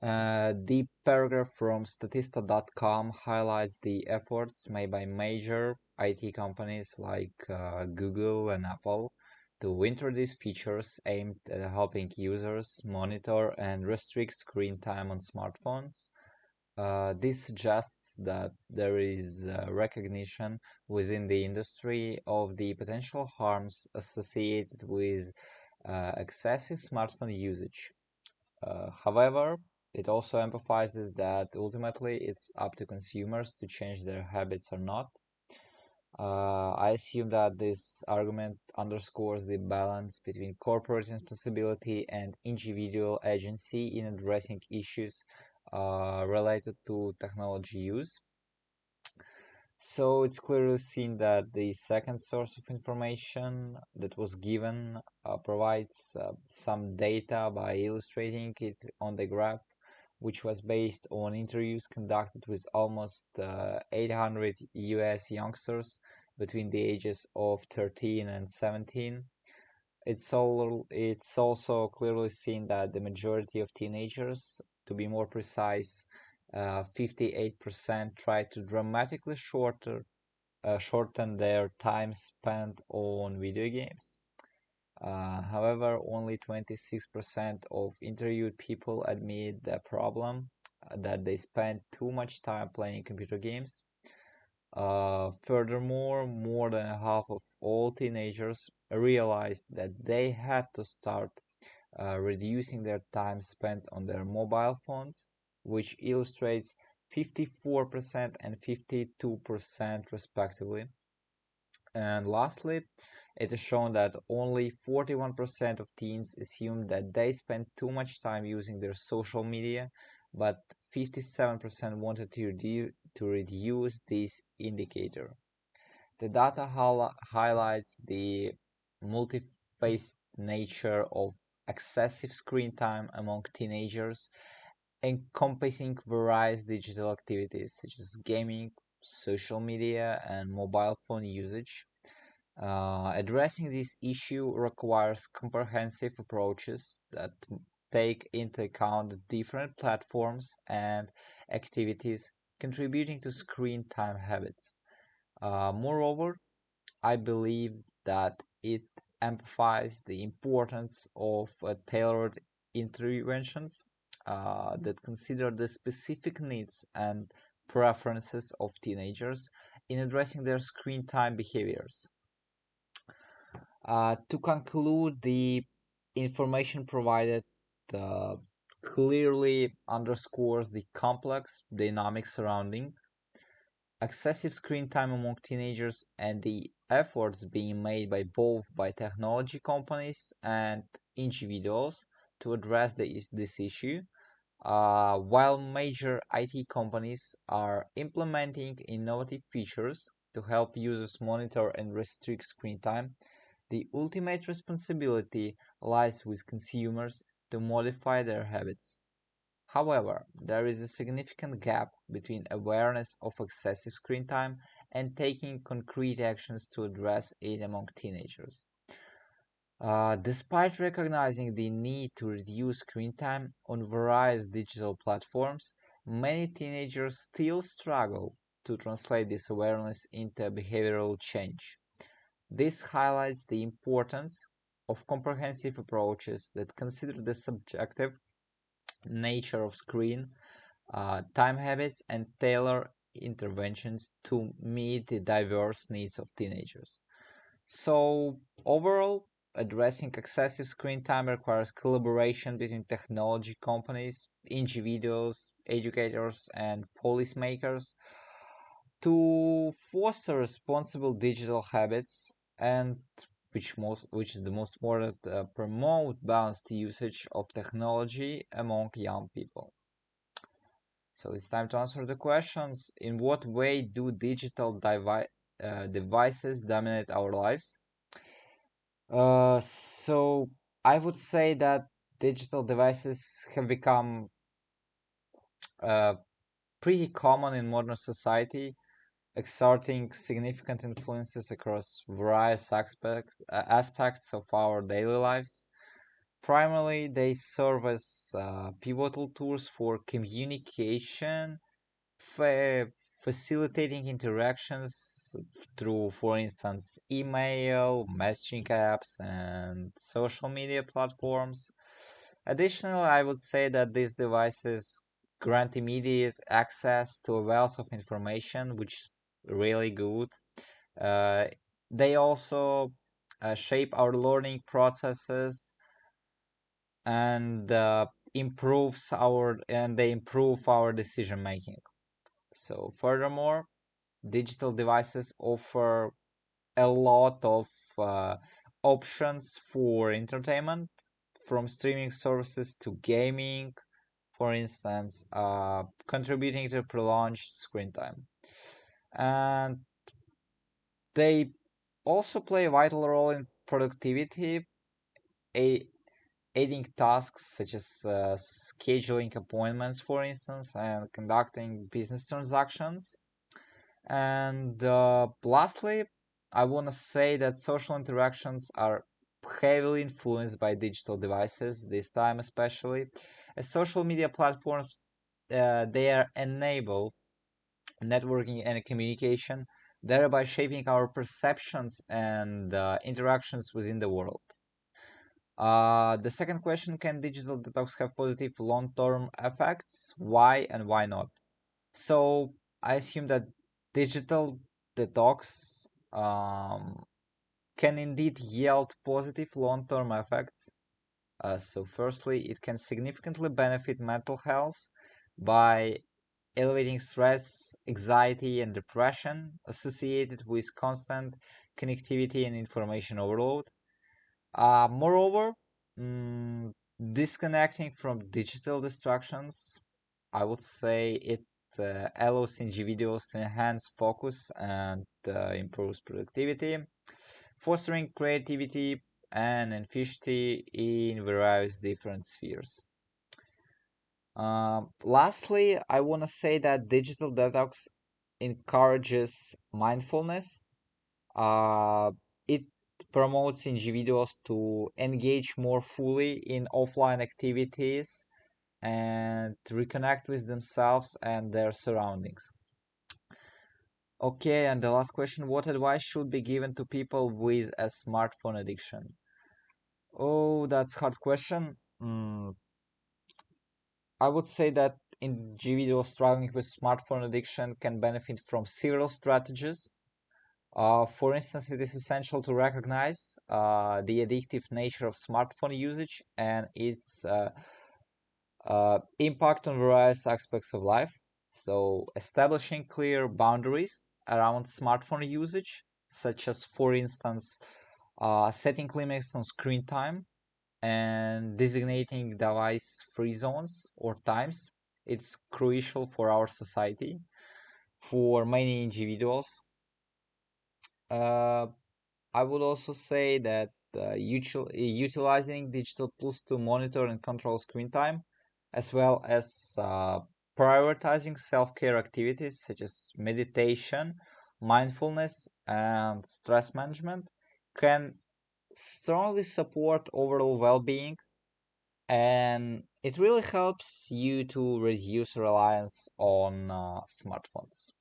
The paragraph from Statista.com highlights the efforts made by major IT companies like Google and Apple to introduce features aimed at helping users monitor and restrict screen time on smartphones. This suggests that there is recognition within the industry of the potential harms associated with excessive smartphone usage. However, it also emphasizes that ultimately it's up to consumers to change their habits or not. I assume that this argument underscores the balance between corporate responsibility and individual agency in addressing issues related to technology use. So it's clearly seen that the second source of information that was given provides some data by illustrating it on the graph, which was based on interviews conducted with almost 800 US youngsters between the ages of 13 and 17. It's also clearly seen that the majority of teenagers, to be more precise, 58% try to dramatically shorten their time spent on video games. However, only 26% of interviewed people admit the problem that they spend too much time playing computer games. Furthermore, more than half of all teenagers realized that they had to start reducing their time spent on their mobile phones, which illustrates 54% and 52% respectively. And lastly, it is shown that only 41% of teens assume that they spend too much time using their social media, but 57% wanted to reduce this indicator. The data highlights the multi-faced nature of excessive screen time among teenagers, encompassing various digital activities such as gaming, social media, and mobile phone usage. Addressing this issue requires comprehensive approaches that take into account different platforms and activities contributing to screen time habits. Moreover, I believe that it amplifies the importance of tailored interventions that consider the specific needs and preferences of teenagers in addressing their screen time behaviors. To conclude, the information provided uh, clearly underscores the complex dynamics surrounding excessive screen time among teenagers and the efforts being made by technology companies and individuals to address this issue. While major IT companies are implementing innovative features to help users monitor and restrict screen time, the ultimate responsibility lies with consumers to modify their habits. However, there is a significant gap between awareness of excessive screen time and taking concrete actions to address it among teenagers. Despite recognizing the need to reduce screen time on various digital platforms, many teenagers still struggle to translate this awareness into behavioral change. This highlights the importance of comprehensive approaches that consider the subjective nature of screen time habits and tailor interventions to meet the diverse needs of teenagers. So, overall, addressing excessive screen time requires collaboration between technology companies, individuals, educators, and policymakers to foster responsible digital habits and which is the most important promote balanced usage of technology among young people. So it's time to answer the questions. In what way do digital devices dominate our lives? So I would say that digital devices have become uh, pretty common in modern society, exerting significant influences across various aspects of our daily lives. primarily they serve as pivotal tools for communication, fa- facilitating interactions through, for instance, email, messaging apps, and social media platforms. Additionally, I would say that these devices grant immediate access to a wealth of information, which is really good. Uh, they also shape our learning processes and they improve our decision making. So furthermore, digital devices offer a lot of uh, options for entertainment, from streaming services to gaming, for instance, contributing to prolonged screen time. And they also play a vital role in productivity, a- aiding tasks such as scheduling appointments, for instance, and conducting business transactions. And lastly, I want to say that social interactions are heavily influenced by digital devices, this time especially, as social media platforms they are enable networking and communication, thereby shaping our perceptions and interactions within the world. The second question, can digital detox have positive long-term effects? Why and why not? So I assume that digital detox can indeed yield positive long-term effects. So firstly, it can significantly benefit mental health by elevating stress, anxiety, and depression associated with constant connectivity and information overload. Moreover, mm, disconnecting from digital distractions, I would say it allows individuals to enhance focus and improves productivity, fostering creativity and efficiency in various different spheres. Lastly, I want to say that digital detox encourages mindfulness. Uh, it promotes individuals to engage more fully in offline activities and reconnect with themselves and their surroundings. Okay, and the last question, what advice should be given to people with a smartphone addiction? Oh, that's hard question. I would say that individuals struggling with smartphone addiction can benefit from several strategies. For instance, it is essential to recognize the addictive nature of smartphone usage and its impact on various aspects of life. So, establishing clear boundaries around smartphone usage, such as, for instance, setting limits on screen time and designating device free zones or times. It's crucial for our society, for many individuals. Uh, I would also say that utilizing digital tools to monitor and control screen time, as well as prioritizing self-care activities such as meditation, mindfulness, and stress management, can strongly support overall well-being, and it really helps you to reduce reliance on smartphones.